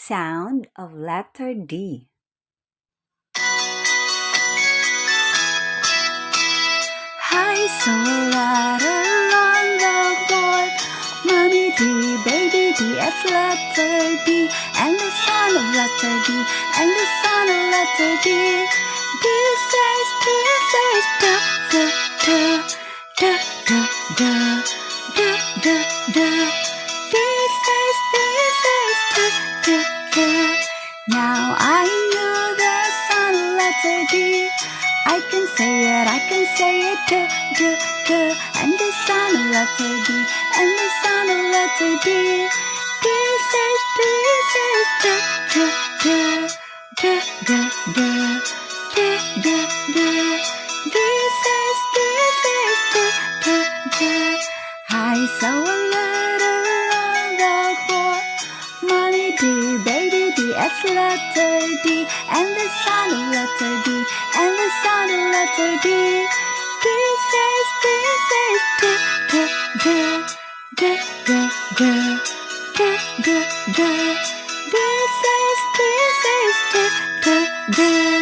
Sound of letter D. I saw a letter on the board. Mommy D, baby D, it's letter D. And the sound of letter D, and the sound of letter D. D says, da, da, da, da, da, da, da, da. D says, da, da, da. Now I know the sound of letter D. I can say it, duh, duh, duh. And the sound of letter D, and the sound of letter D. D says, duh, duh, duh, duh, duh, duh, duh, duh, duh. D says, duh, duh, duh. I saw a letter on the board. Mommy D, baby D, it's letter D, and the sound of letter D, and the sound of letter D. D says, da, da, da, da, da, da, da, da. D says, da, da, da.